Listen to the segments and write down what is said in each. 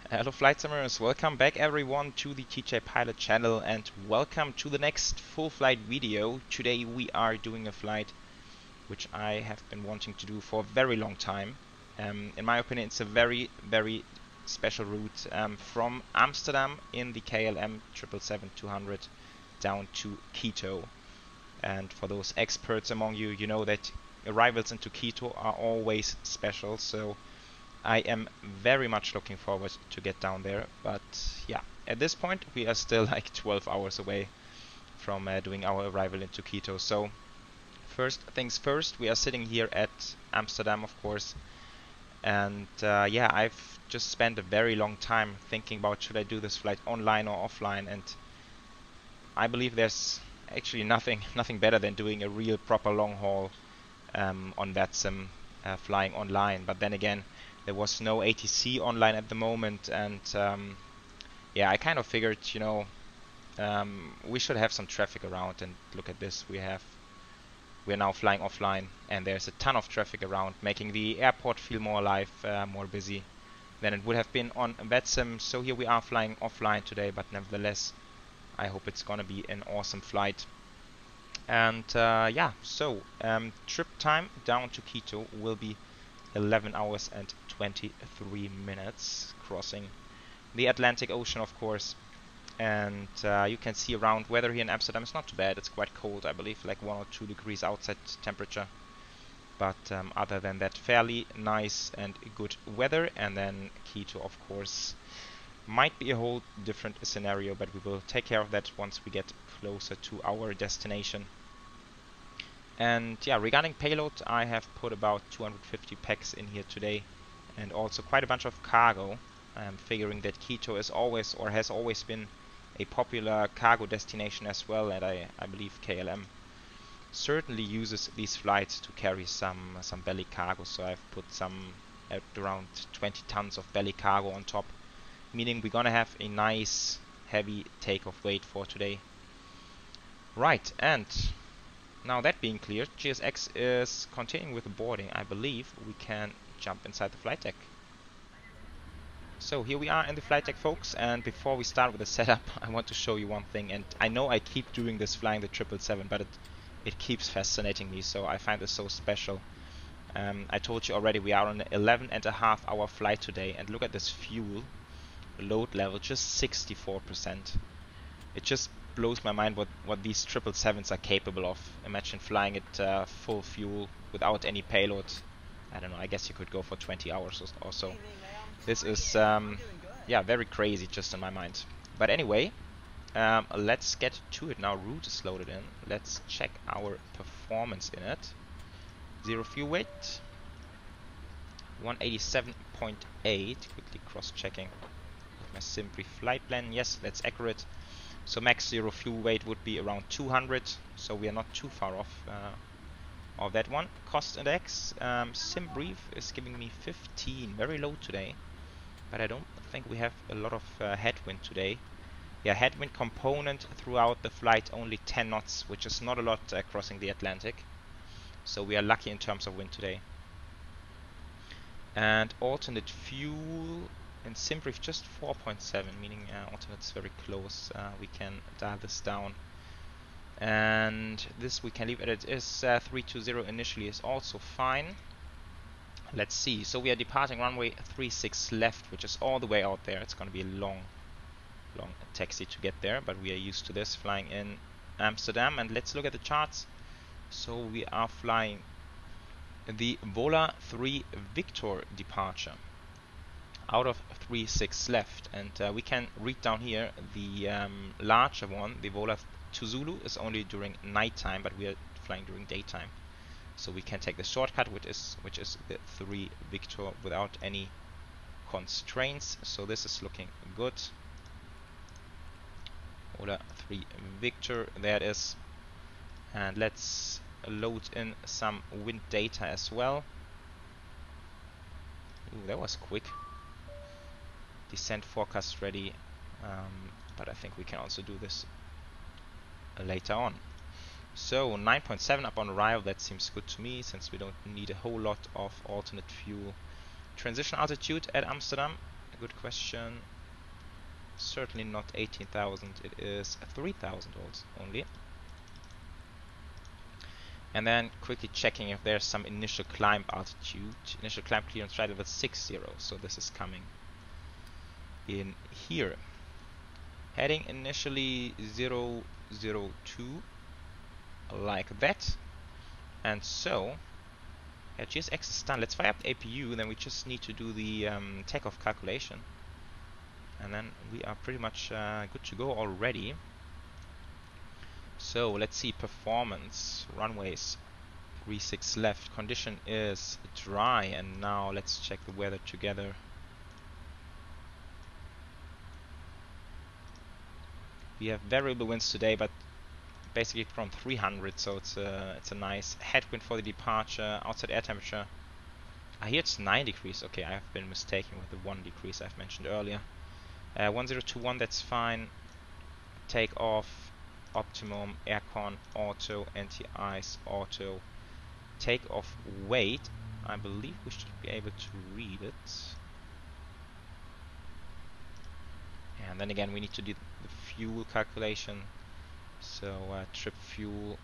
Hello flight simmers, welcome back everyone to the TJ Pilot channel and welcome to the next full flight video. Today we are doing a flight which I have been wanting to do for a very long time. In my opinion it's a very special route from Amsterdam in the KLM 777-200 down to Quito. And for those experts among you, you know that arrivals into Quito are always special, so I am very much looking forward to get down there, but yeah, at this point we are still like 12 hours away from doing our arrival into Quito. So first things first, we are sitting here at Amsterdam, of course, and yeah, I've just spent a very long time thinking about should I do this flight online or offline, and I believe there's actually nothing better than doing a real proper long haul on that sim flying online. But then again, there was no ATC online at the moment, and yeah, I kind of figured, you know, we should have some traffic around. And look at this, we're now flying offline, and there's a ton of traffic around, making the airport feel more alive, more busy than it would have been on that sim. So here we are flying offline today, but nevertheless, I hope it's gonna be an awesome flight. And yeah, so trip time down to Quito will be 11 hours and 23 minutes, crossing the Atlantic Ocean, of course. And you can see around weather here in Amsterdam is not too bad. It's quite cold, I believe, like 1 or 2 degrees outside temperature. But other than that, fairly nice and good weather. And then Quito, of course, might be a whole different scenario, but we will take care of that once we get closer to our destination. And yeah, regarding payload, I have put about 250 packs in here today, and also quite a bunch of cargo. I'm figuring that Quito is always, or has always been, a popular cargo destination as well, and I believe KLM certainly uses these flights to carry some belly cargo. So I've put some at around 20 tons of belly cargo on top, meaning we're gonna have a nice heavy takeoff weight for today. Right, and now that being clear, GSX is continuing with the boarding. I believe we can jump inside the flight deck. So here we are in the flight deck, folks, and before we start with the setup, I want to show you one thing. And I know I keep doing this flying the 777, but it keeps fascinating me, so I find this so special. I told you already we are on an 11.5-hour flight today, and look at this fuel load level, just 64%. It just blows my mind what these 777s are capable of. Imagine flying it full fuel without any payload. I don't know, I guess you could go for 20 hours or so. This is yeah, very crazy just in my mind. But anyway, let's get to it now. Route is loaded in. Let's check our performance in it. 0 fuel weight, 187.8. Quickly cross-checking with my SimBrief flight plan. Yes, that's accurate. So max 0 fuel weight would be around 200, so we are not too far off of that one. Cost index, SimBrief is giving me 15, very low today, but I don't think we have a lot of headwind today. Yeah, headwind component throughout the flight only 10 knots, which is not a lot crossing the Atlantic, so we are lucky in terms of wind today. And alternate fuel in SimBrief just 4.7, meaning alternate's very close. We can dial this down, and this we can leave it. It is 320 initially is also fine. Let's see. So we are departing runway 36 left, which is all the way out there. It's going to be a long taxi to get there, but we are used to this flying in Amsterdam. And let's look at the charts. So we are flying the Vola 3 Victor departure out of 36 left, and we can read down here the larger one, the Vola 2 Zulu, is only during nighttime, but we are flying during daytime, so we can take the shortcut, which is the 3 Victor without any constraints. So this is looking good. Vola 3 Victor, there it is, and let's load in some wind data as well. Ooh, that was quick. Descent forecast ready, but I think we can also do this later on. So 9.7 up on arrival, that seems good to me, since we don't need a whole lot of alternate fuel. Transition altitude at Amsterdam A good question. Certainly not 18,000, it is 3,000 only. And then quickly checking if there's some initial climb altitude. Initial climb clearance right level 60, so this is coming in here. Heading initially 002, like that. And so, GSX is done. Let's fire up the APU, then we just need to do the takeoff calculation. And then we are pretty much good to go already. So let's see performance, runways 36 left, condition is dry, and now let's check the weather together. We have variable winds today, but basically from 300, so it's a nice headwind for the departure. Outside air temperature, I hear it's 9 degrees. Okay, I have been mistaken with the 1 degrees I've mentioned earlier. 1021, that's fine. Takeoff, optimum, aircon, auto, anti-ice, auto. Takeoff weight, I believe we should be able to read it. And then again, we need to do the fuel calculation. So trip fuel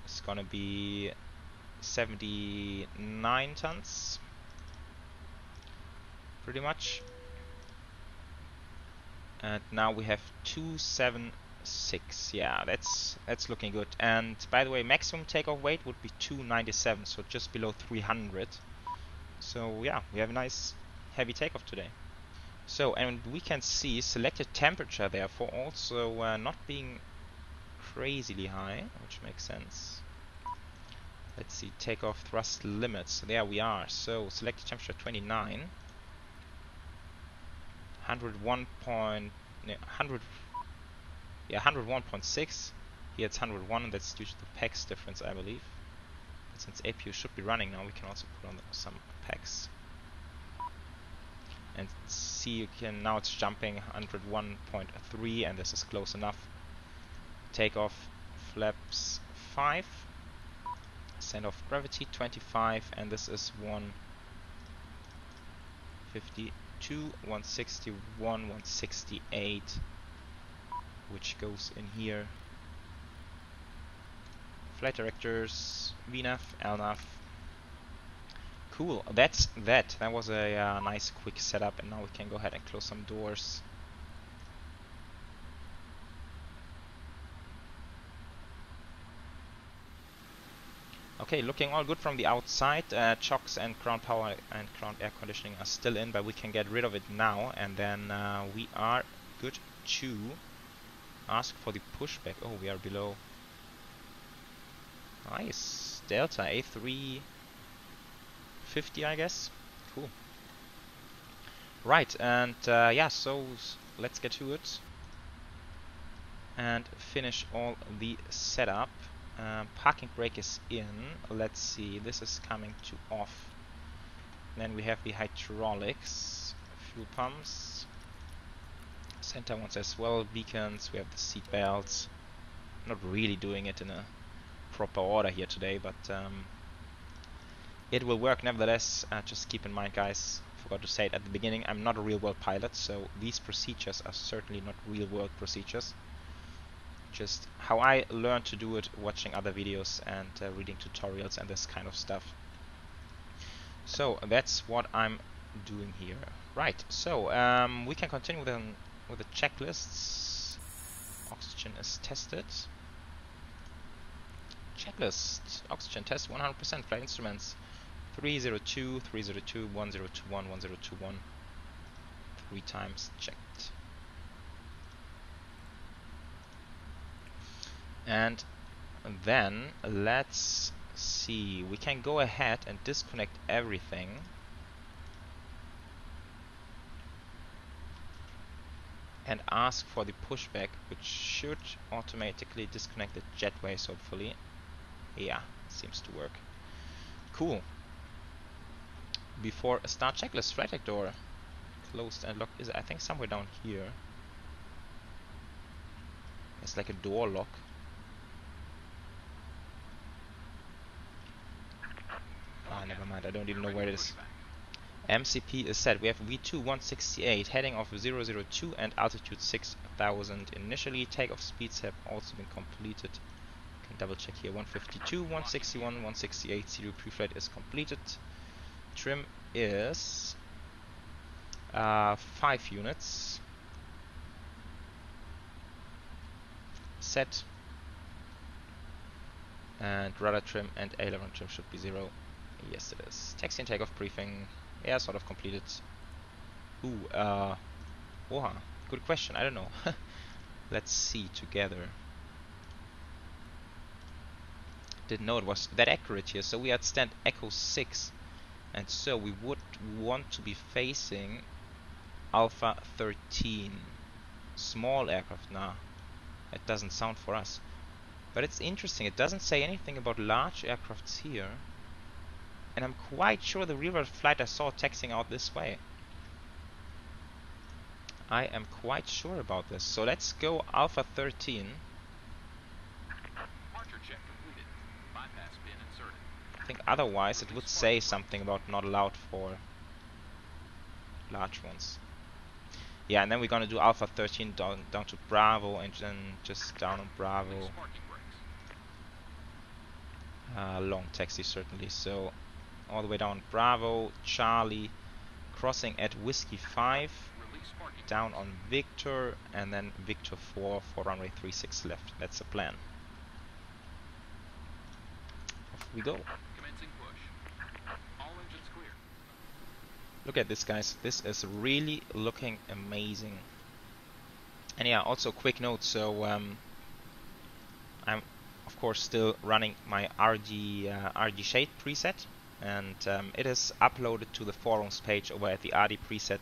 is gonna be 79 tons, pretty much. And now we have 276. Yeah, that's looking good. And by the way, maximum takeoff weight would be 297, so just below 300. So yeah, we have a nice heavy takeoff today. So, and we can see selected temperature therefore also not being crazily high, which makes sense. Let's see, takeoff thrust limits. There we are. So selected temperature 29. 101.6. Here it's 101, and that's due to the PEX difference, I believe. But since APU should be running now, we can also put on some PEX. And see, you can now it's jumping 101.3, and this is close enough. Takeoff flaps 5. Send off gravity 25, and this is 152, 161, 168, which goes in here. Flight directors, VNAV, LNAV. Cool, that's that. That was a nice quick setup, and now we can go ahead and close some doors. Okay, looking all good from the outside. Chocks and ground power and ground air conditioning are still in, but we can get rid of it now, and then we are good to ask for the pushback. Oh, we are below. Nice. Delta A350, I guess. Cool. Right, and yeah, so let's get to it and finish all the setup. Parking brake is in. Let's see, this is coming to off. Then we have the hydraulics, fuel pumps, center ones as well, beacons, we have the seat belts. Not really doing it in a proper order here today, but it will work nevertheless. Just keep in mind, guys, forgot to say it at the beginning, I'm not a real world pilot, so these procedures are certainly not real world procedures. Just how I learned to do it, watching other videos and reading tutorials and this kind of stuff. So that's what I'm doing here. Right, so we can continue with the checklists. Oxygen is tested. Checklist. Oxygen test 100%. Flight instruments 302, 302, 1021, 1021. 3 times checked. And then let's see, we can go ahead and disconnect everything. And ask for the pushback, which should automatically disconnect the jetways, hopefully. Yeah, seems to work. Cool. Before a start checklist, flight deck door closed and locked is, I think, somewhere down here. It's like a door lock. Ah, never mind, I don't even know where it is. MCP is set. We have V2-168, heading of 002 and altitude 6000 initially. Takeoff speeds have also been completed. Can double check here. 152, 161, 168. CDU pre-flight is completed. Trim is 5 units. Set. And rudder trim and aileron trim should be 0. Yes, it is. Taxi and takeoff briefing. Yeah, sort of completed. Ooh, Oha. Good question. I don't know. Let's see together. Didn't know it was that accurate here. So we had stand Echo 6. And so we would want to be facing Alpha 13. Small aircraft. Nah, it doesn't sound for us. But it's interesting. It doesn't say anything about large aircrafts here. And I'm quite sure the real world flight I saw taxiing out this way. I am quite sure about this. So let's go Alpha 13. Departure check completed. Bypass pin inserted. I think otherwise it would say something about not allowed for large ones. Yeah, and then we're gonna do Alpha 13 down to Bravo and then just down on Bravo. Long taxi certainly. So all the way down Bravo, Charlie, crossing at Whiskey 5, down on Victor, and then Victor 4 for runway 36 left. That's the plan. Off we go. Commencing push. All engines clear. Look at this, guys. This is really looking amazing. And yeah, also quick note. So I'm of course still running my RG shade preset, and it is uploaded to the forums page over at the RD preset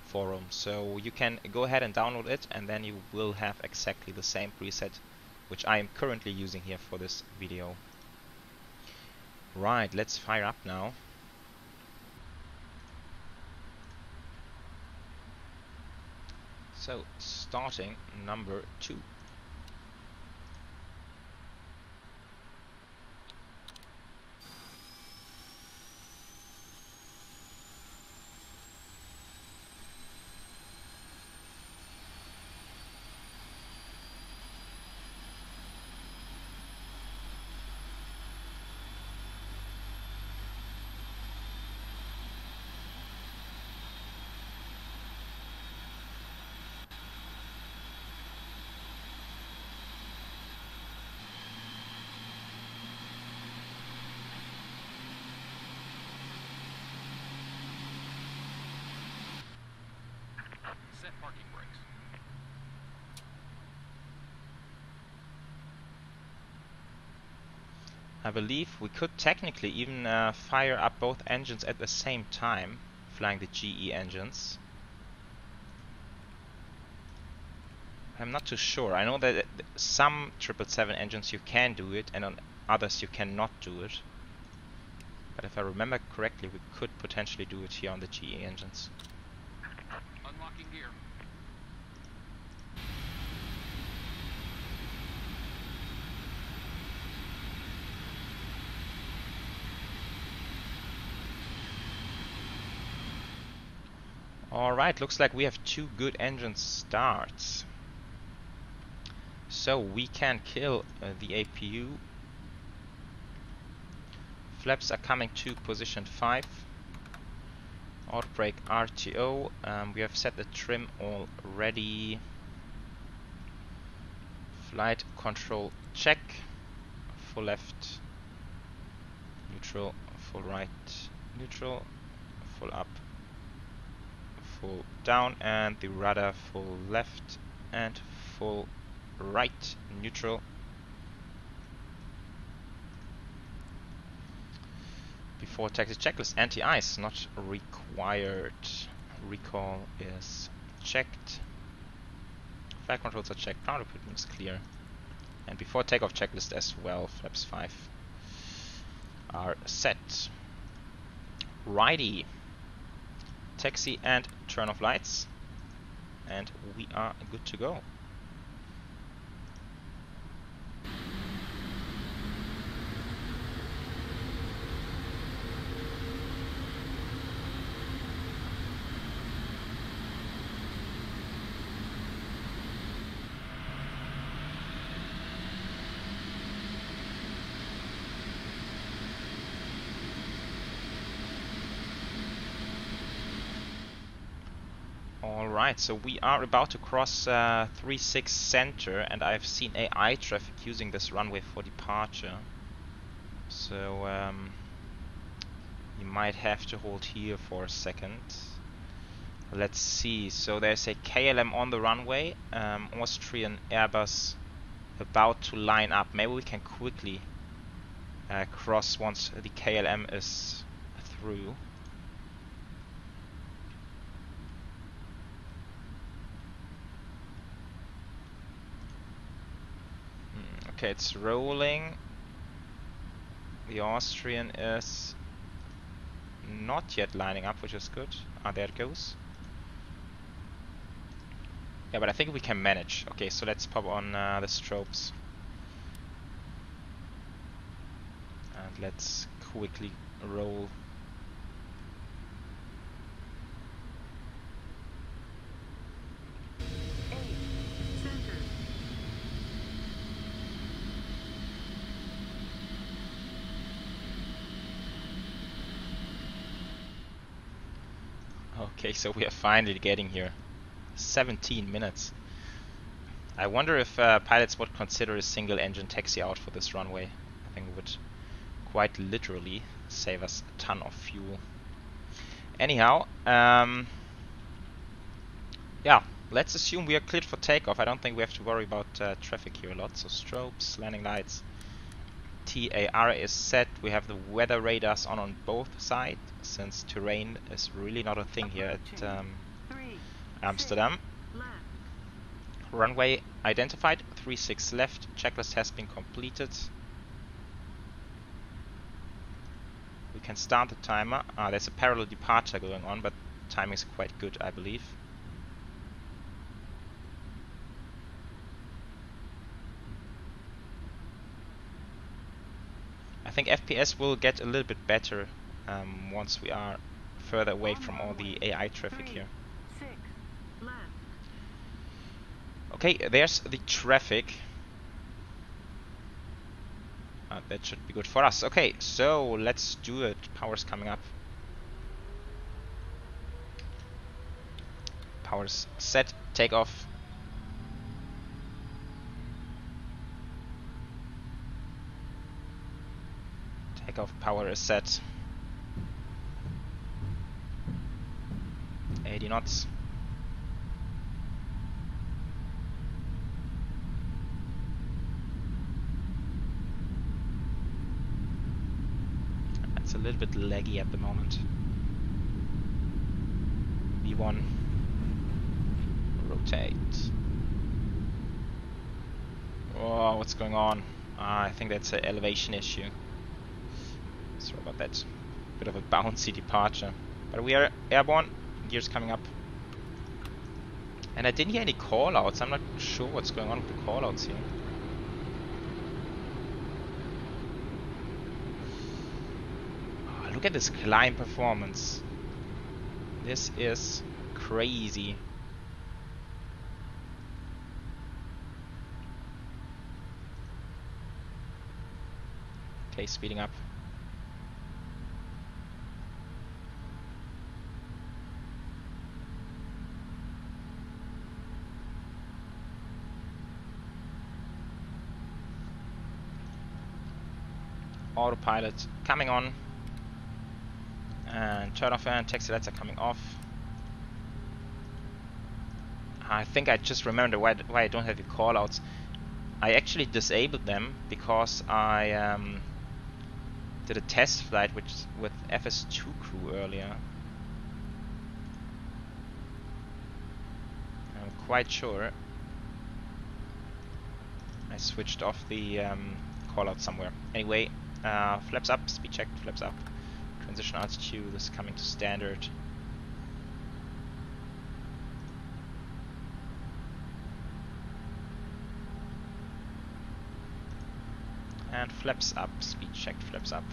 forum. So you can go ahead and download it, and then you will have exactly the same preset which I am currently using here for this video. Right, let's fire up now. So starting number 2. Set parking brakes. I believe we could technically even fire up both engines at the same time, flying the GE engines. I'm not too sure. I know that some 777 engines you can do it, and on others you cannot do it. But if I remember correctly, we could potentially do it here on the GE engines. Unlocking gear. Alright, looks like we have 2 good engine starts. So we can kill the APU. Flaps are coming to position 5. Auto brake RTO. We have set the trim already. Flight control check. Full left, neutral, full right, neutral, full up, full down, and the rudder full left and full right, neutral. Before taxi checklist, anti-ice not required. Recall is checked. Flight controls are checked. Ground equipment is clear. And before takeoff checklist as well, flaps 5 are set. Righty. Taxi and turn off lights. And we are good to go. Alright, so we are about to cross 36 center, and I've seen AI traffic using this runway for departure. So you might have to hold here for a second. Let's see, so there's a KLM on the runway, Austrian Airbus about to line up. Maybe we can quickly cross once the KLM is through. Okay, it's rolling. The Austrian is not yet lining up, which is good. Ah, there it goes. Yeah, but I think we can manage. Okay, so let's pop on the strobes. And let's quickly roll. Okay, so we are finally getting here. 17 minutes. I wonder if pilots would consider a single engine taxi out for this runway. I think it would quite literally save us a ton of fuel. Anyhow, yeah, let's assume we are cleared for takeoff. I don't think we have to worry about traffic here a lot. So strobes, landing lights, TAR is set. We have the weather radars on both sides, since terrain is really not a thing here at Amsterdam. Runway identified, 36 left, checklist has been completed. We can start the timer. There's a parallel departure going on, but timing is quite good, I believe. I think FPS will get a little bit better once we are further away from all the AI traffic here. Okay, there's the traffic. That should be good for us. Okay, so let's do it. Power's coming up. Power's set. Takeoff. Takeoff power is set. 80 knots. It's a little bit laggy at the moment. V1. Rotate. Oh, what's going on? I think that's an elevation issue. Sorry about that. Bit of a bouncy departure. But we are airborne. Gears coming up. And I didn't hear any callouts. I'm not sure what's going on with the callouts here. Oh, look at this climb performance. This is crazy. Okay, speeding up. Autopilot coming on, and turn off and taxi lights are coming off. I think I just remembered why I don't have the callouts. I actually disabled them because I did a test flight with FS2 crew earlier. I'm quite sure I switched off the callout somewhere. Anyway. Flaps up, speed check, flaps up. Transition altitude is coming to standard. And flaps up, speed check, flaps up.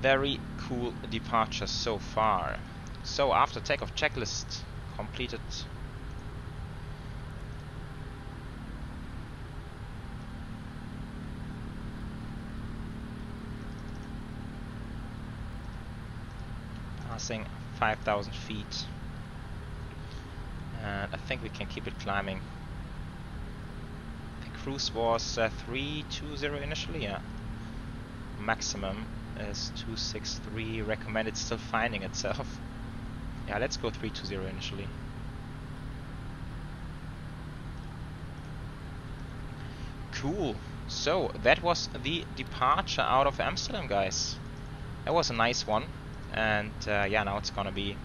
Very cool departure so far. So after takeoff checklist completed. Passing 5,000 feet. And I think we can keep it climbing. The cruise was 320 initially, yeah. Maximum is 263, recommended still finding itself. Yeah, let's go 320 initially. Cool. So that was the departure out of Amsterdam, guys. That was a nice one. And yeah, now it's gonna be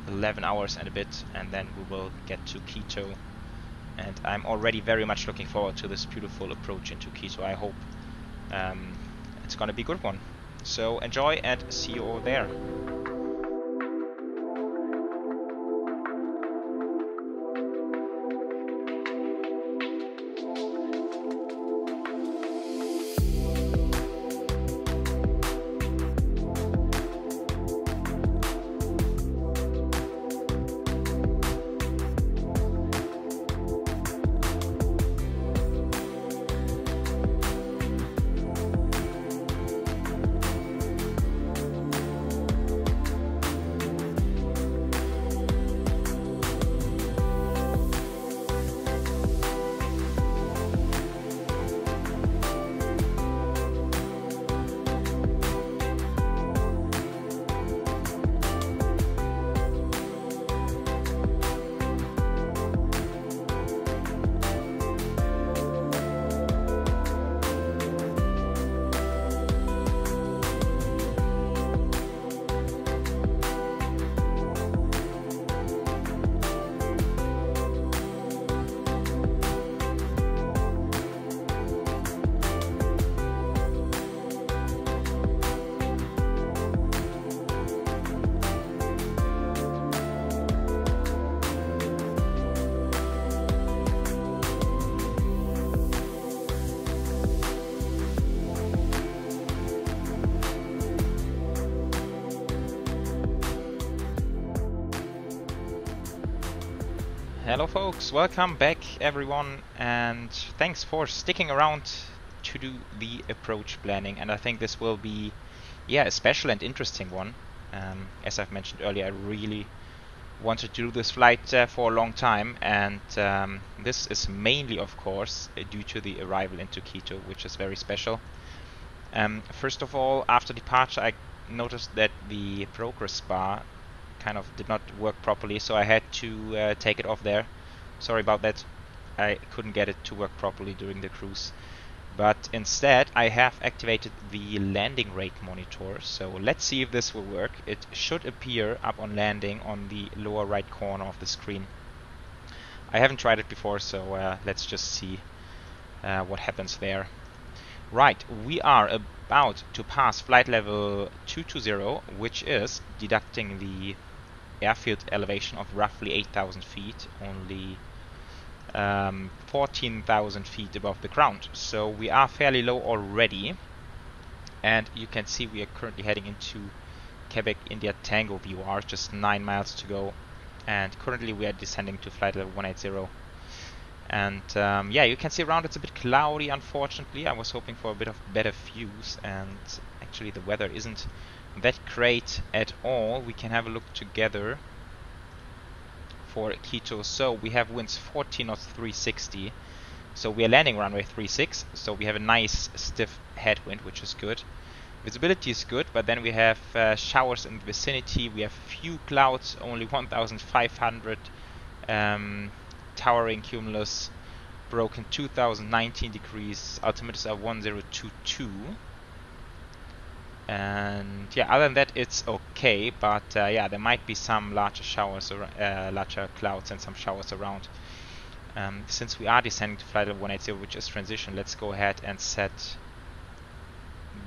11 hours and a bit, and then we will get to Quito. And I'm already very much looking forward to this beautiful approach into Quito. I hope it's gonna be a good one. So enjoy and see you over there. Hello folks, welcome back everyone, and thanks for sticking around to do the approach planning. And I think this will be, yeah, a special and interesting one. As I've mentioned earlier, I really wanted to do this flight for a long time, and this is mainly, of course, due to the arrival into Quito, which is very special. First of all, after departure, I noticed that the progress bar kind of did not work properly, so I had to take it off there. Sorry about that. I couldn't get it to work properly during the cruise. But instead I have activated the landing rate monitor, so let's see if this will work. It should appear up on landing on the lower right corner of the screen. I haven't tried it before, so let's just see what happens there. Right, we are about to pass flight level 220, which is deducting the airfield elevation of roughly 8,000 feet, only 14,000 feet above the ground. So we are fairly low already, and you can see we are currently heading into Quebec India Tango VOR, just 9 miles to go, and currently we are descending to flight level 180. And yeah, you can see around it's a bit cloudy, unfortunately. I was hoping for a bit of better views, and actually the weather isn't that great at all. We can have a look together for Quito. So we have winds 40 knots 360, so we are landing runway 36, so we have a nice stiff headwind, which is good. Visibility is good, but then we have showers in the vicinity. We have few clouds, only 1,500 towering cumulus, broken 2019 degrees, altimeters are 1022. And yeah, other than that it's okay, but yeah, there might be some larger showers or larger clouds and some showers around. Since we are descending to flight level 180, which is transition, let's go ahead and set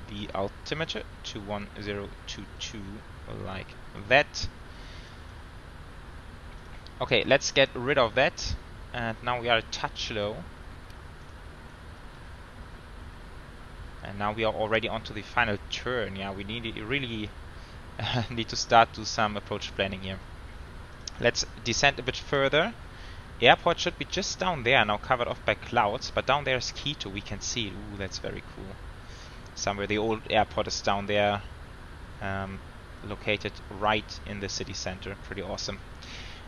the altimeter to 1022 like that. Okay, let's get rid of that, and now we are a touch low. And now we are already onto the final turn. Yeah, we really need to start to some approach planning here. Let's descend a bit further. Airport should be just down there, now covered off by clouds, but down there is Quito, we can see it. Ooh, that's very cool. Somewhere the old airport is down there, located right in the city center. Pretty awesome.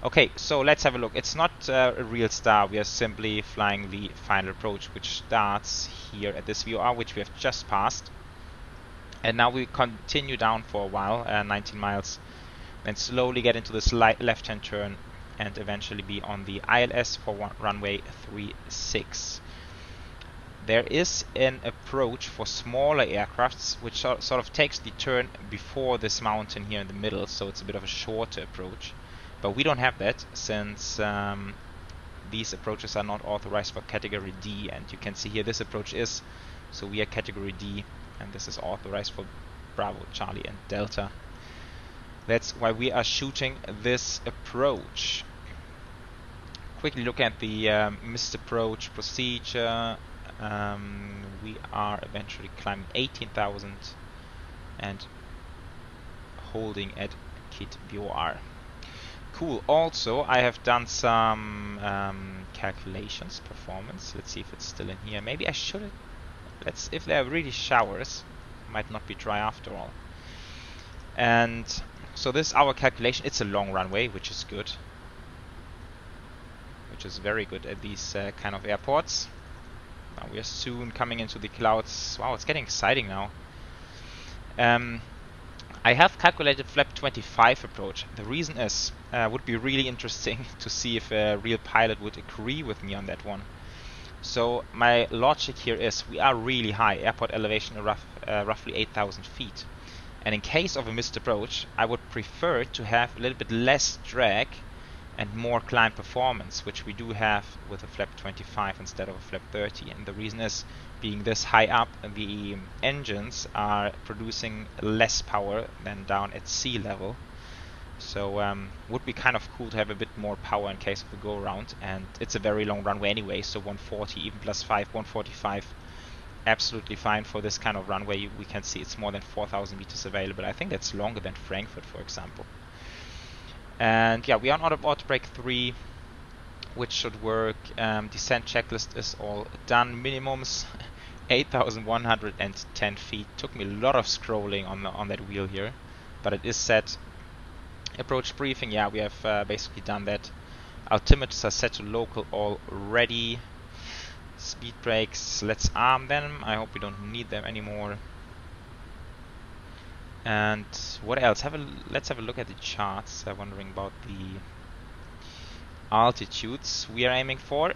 Okay, so let's have a look. It's not a real star, we are simply flying the final approach, which starts here at this VOR, which we have just passed. And now we continue down for a while, 19 miles, then slowly get into this left-hand turn and eventually be on the ILS for runway 36. There is an approach for smaller aircrafts which sort of takes the turn before this mountain here in the middle, so it's a bit of a shorter approach. But we don't have that since these approaches are not authorized for category D, and you can see here this approach is, so we are category D and this is authorized for Bravo, Charlie and Delta. That's why we are shooting this approach. Quickly look at the missed approach procedure. We are eventually climbing 18,000 and holding at Kit VOR. Cool. Also, I have done some calculations, performance. Let's see if it's still in here. Maybe I should. Let's. If there are really showers, might not be dry after all. And so this is our calculation. It's a long runway, which is good. Which is very good at these kind of airports. Now we are soon coming into the clouds. Wow, it's getting exciting now. I have calculated flap 25 approach. The reason is, would be really interesting to see if a real pilot would agree with me on that one. So my logic here is we are really high, airport elevation roughly 8,000 feet. And in case of a missed approach, I would prefer to have a little bit less drag and more climb performance, which we do have with a flap 25 instead of a flap 30. And the reason is, being this high up, the engines are producing less power than down at sea level. So would be kind of cool to have a bit more power in case of a go around. And it's a very long runway anyway, so 140, even plus 5, 145. Absolutely fine for this kind of runway. We can see it's more than 4,000 meters available. I think that's longer than Frankfurt, for example. And yeah, we are on auto brake 3, which should work. Descent checklist is all done. Minimums 8,110 feet. Took me a lot of scrolling on that wheel here, but it is set. Approach briefing, yeah, we have basically done that. Altimeters are set to local already. Speed brakes, let's arm them. I hope we don't need them anymore. And what else? Let's have a look at the charts. I'm wondering about the altitudes we are aiming for.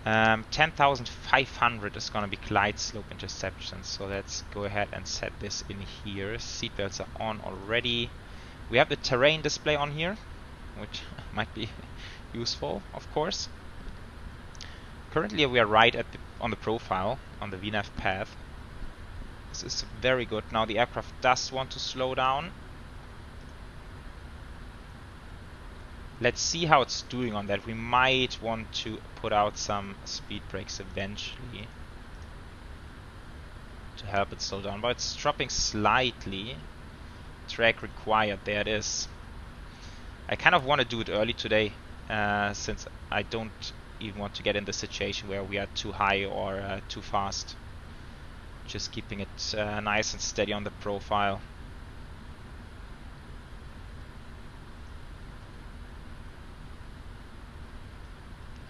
10,500 is going to be glide slope interception. So let's go ahead and set this in here. Seatbelts are on already. We have the terrain display on here, which might be useful, of course. Currently we are right at on the profile, on the VNAV path. This is very good. Now the aircraft does want to slow down. Let's see how it's doing on that. We might want to put out some speed brakes eventually to help it slow down, but it's dropping slightly. Track required, there it is. I kind of want to do it early today, since I don't even want to get in the situation where we are too high or too fast. Just keeping it nice and steady on the profile.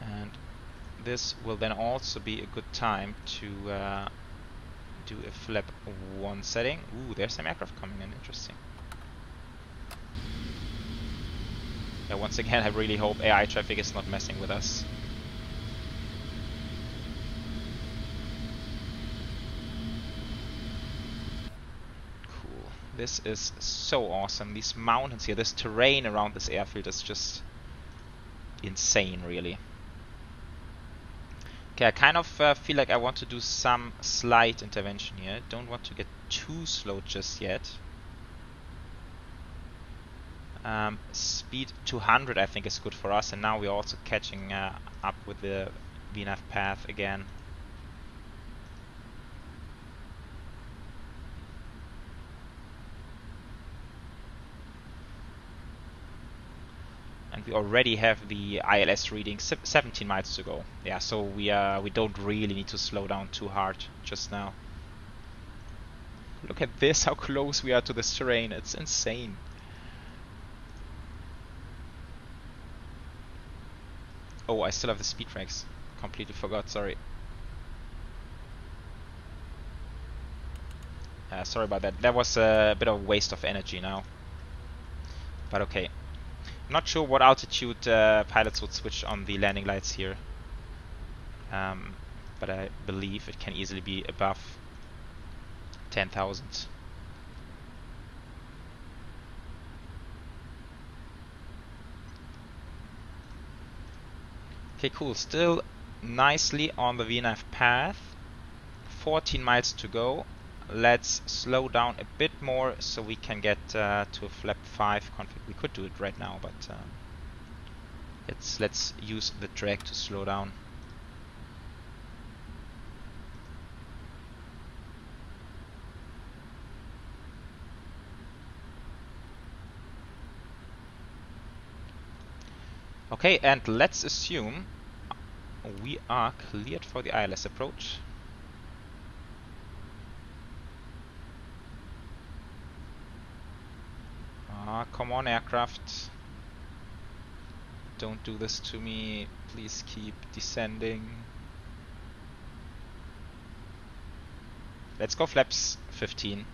And this will then also be a good time to do a flap 1 setting. Ooh, there's some aircraft coming in, interesting. Yeah, once again, I really hope AI traffic is not messing with us. Cool. This is so awesome. These mountains here, this terrain around this airfield is just insane, really. Okay, I kind of feel like I want to do some slight intervention here. Don't want to get too slow just yet. Speed 200 I think is good for us, and now we're also catching up with the VNAV path again. we already have the ILS reading, 17 miles to go. Yeah, so we don't really need to slow down too hard just now. Look at this, how close we are to this terrain. It's insane. Oh, I still have the speed tracks. Completely forgot, sorry. Sorry about that. That was a bit of a waste of energy now. But okay. Not sure what altitude pilots would switch on the landing lights here. But I believe it can easily be above 10,000. Okay, cool. Still nicely on the VNAV path. 14 miles to go. Let's slow down a bit more so we can get to a flap 5 config. We could do it right now, but let's use the drag to slow down. Okay, and let's assume we are cleared for the ILS approach. Ah, come on, aircraft. Don't do this to me. Please keep descending. Let's go flaps 15.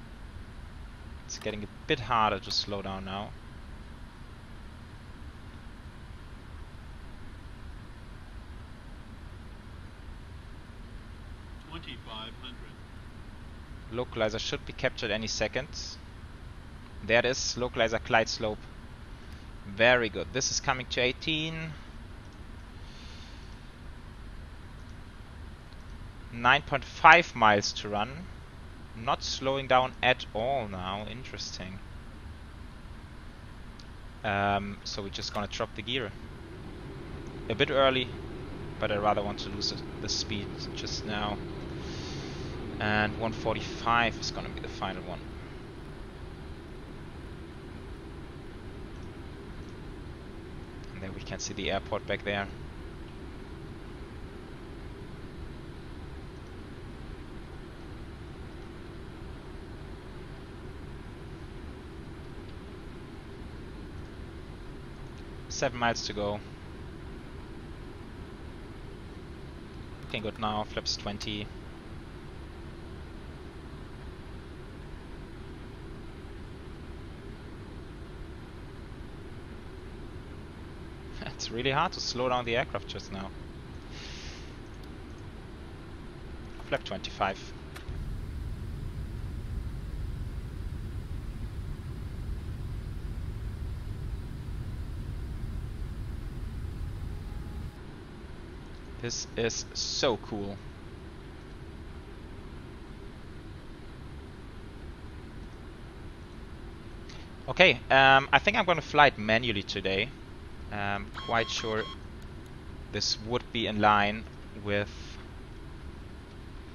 It's getting a bit harder to slow down now. Localizer should be captured any second. There it is, localizer glide slope. Very good. This is coming to 18. 9.5 miles to run. Not slowing down at all now. Interesting. So we're just gonna drop the gear. A bit early, but I rather want to lose the speed just now. And 145 is gonna be the final one. And there we can see the airport back there. Seven miles to go. Looking good now, flaps 20. It's really hard to slow down the aircraft just now. Flap 25. This is so cool. Okay, I think I'm gonna fly it manually today. Quite sure this would be in line with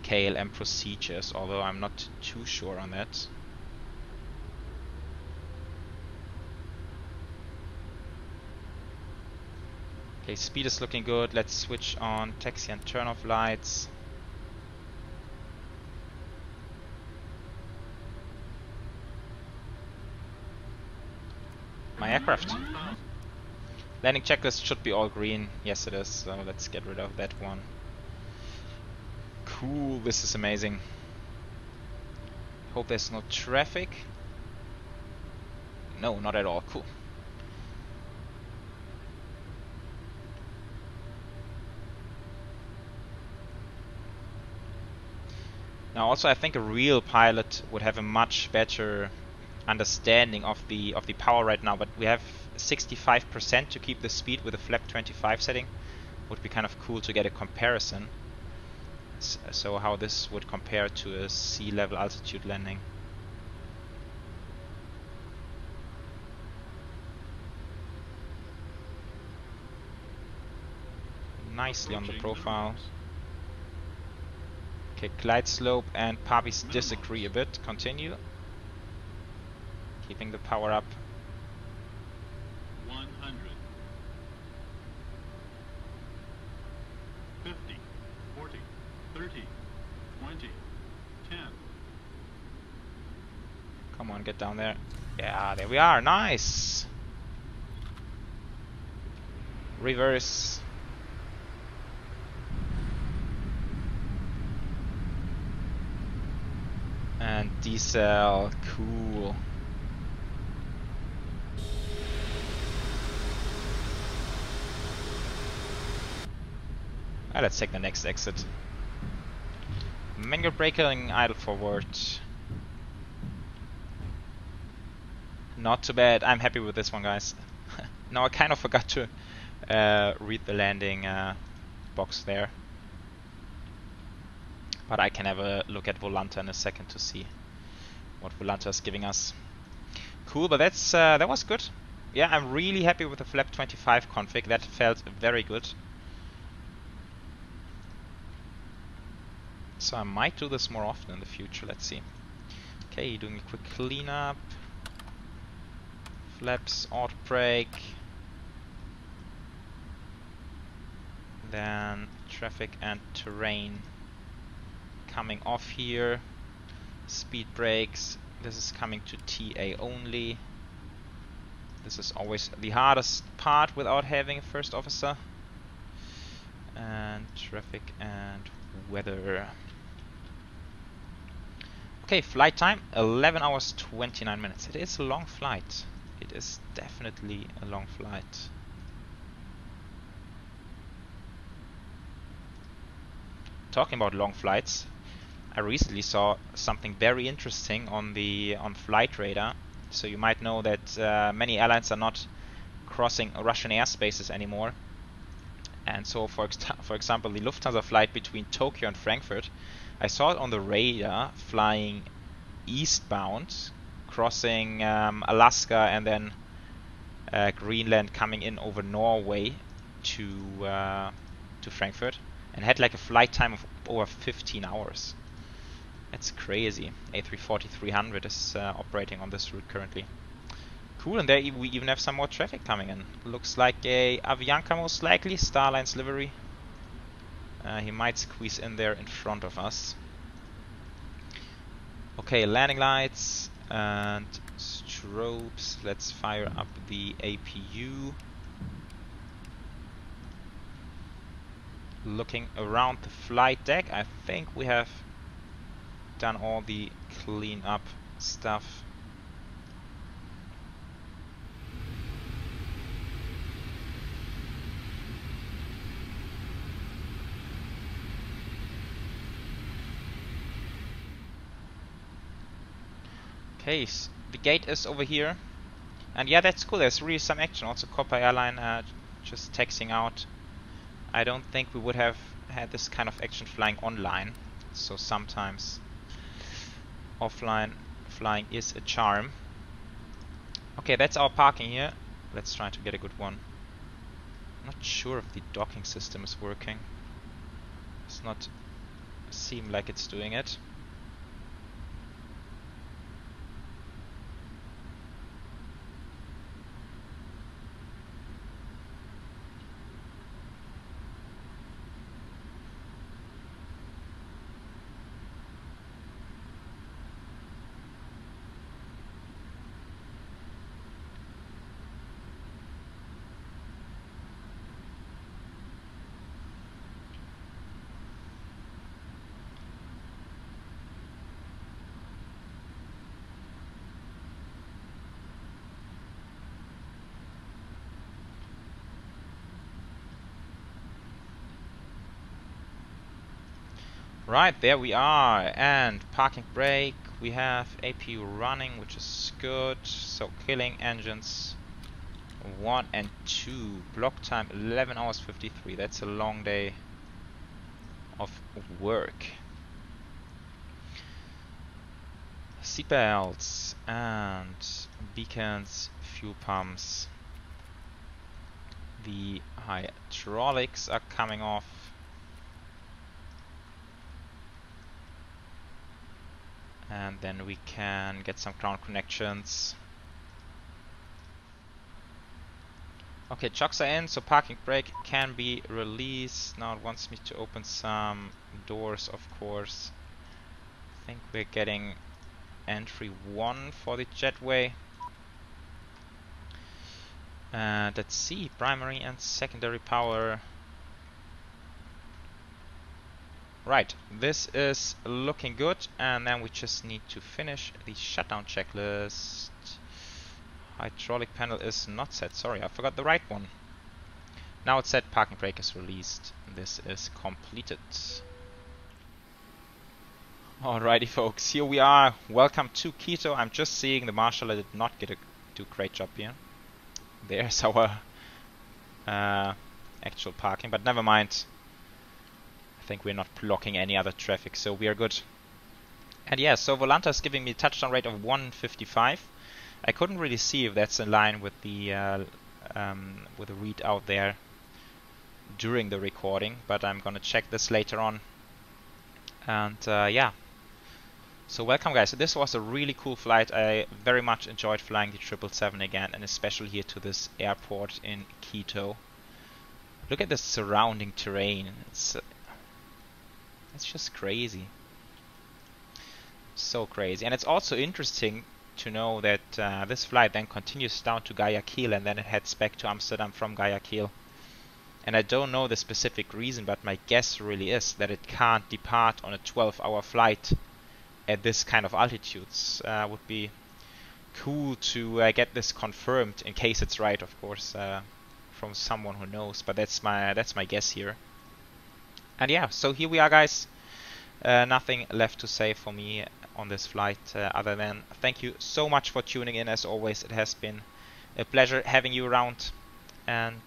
KLM procedures, although I'm not too sure on that. Okay, speed is looking good. Let's switch on taxi and turn off lights. My aircraft. Landing checklist should be all green. Yes, it is. So let's get rid of that one. Cool. This is amazing. Hope there's no traffic. No, not at all. Cool. Now, also, I think a real pilot would have a much better understanding of the power right now, but we have 65% to keep the speed with a flap 25 setting. Would be kind of cool to get a comparison. So how this would compare to a sea level altitude landing. Nicely on the profile. Okay, glide slope and Papis disagree a bit. Continue. Keeping the power up. 100. 50, 40, 30, 20, 10. Come on, get down there. Yeah, there we are. Nice. Reverse. And decel. Cool. Let's take the next exit. Manual braking, idle forward. Not too bad. I'm happy with this one, guys. Now I kind of forgot to read the landing box there. But I can have a look at Volanta in a second to see what Volanta is giving us. Cool, but that's that was good. Yeah, I'm really happy with the flap 25 config. That felt very good. So I might do this more often in the future. Let's see. Okay, doing a quick cleanup. Flaps, auto brake. Then traffic and terrain coming off here. Speed brakes. This is coming to TA only. This is always the hardest part without having a first officer. And traffic and weather. Okay, flight time 11 hours 29 minutes. It is a long flight. It is definitely a long flight. Talking about long flights, I recently saw something very interesting on Flight Radar. So you might know that many airlines are not crossing Russian airspaces anymore. And so, for example, the Lufthansa flight between Tokyo and Frankfurt, I saw it on the radar flying eastbound, crossing Alaska and then Greenland, coming in over Norway to Frankfurt, and had like a flight time of over 15 hours. That's crazy. A340-300 is operating on this route currently. Cool, and there we even have some more traffic coming in. Looks like a Avianca, most likely, Starline's livery. He might squeeze in there in front of us. Okay, landing lights and strobes. Let's fire up the APU. Looking around the flight deck, I think we have done all the clean-up stuff. Okay, the gate is over here, and yeah, that's cool. There's really some action. Also, Copper Airline just taxiing out. I don't think we would have had this kind of action flying online, so sometimes offline flying is a charm. Okay, that's our parking here. Let's try to get a good one. Not sure if the docking system is working. Does not seem like it's doing it. Right, there we are, and parking brake, we have APU running, which is good. So killing engines 1 and 2, block time 11 hours 53, that's a long day of work. Seatbelts and beacons, fuel pumps, the hydraulics are coming off. And then we can get some ground connections. Okay, chocks are in, so parking brake can be released. Now it wants me to open some doors, of course. I think we're getting entry 1 for the jetway. Let's see, primary and secondary power. Right, this is looking good, and then we just need to finish the shutdown checklist. Hydraulic panel is not set. Sorry, I forgot the right one. Now it's set, parking brake is released. This is completed. Alrighty folks, here we are. Welcome to Quito. I'm just seeing the marshal did not do a great job here. There's our actual parking, but never mind. I think we're not blocking any other traffic, so we are good. And yeah, so Volanta is giving me a touchdown rate of 155. I couldn't really see if that's in line with the readout there during the recording, but I'm gonna check this later on. And yeah, so welcome guys. So this was a really cool flight. I very much enjoyed flying the 777 again, and especially here to this airport in Quito. Look at the surrounding terrain. It's just crazy. So crazy. And it's also interesting to know that this flight then continues down to Guayaquil and then it heads back to Amsterdam from Guayaquil. And I don't know the specific reason, but my guess really is that it can't depart on a 12-hour flight at this kind of altitudes. Would be cool to get this confirmed, in case it's right, of course, from someone who knows. But that's my guess here. And yeah, so here we are, guys. Nothing left to say for me on this flight other than thank you so much for tuning in. As always, it has been a pleasure having you around, and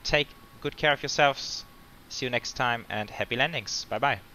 take good care of yourselves. See you next time, and happy landings. Bye bye.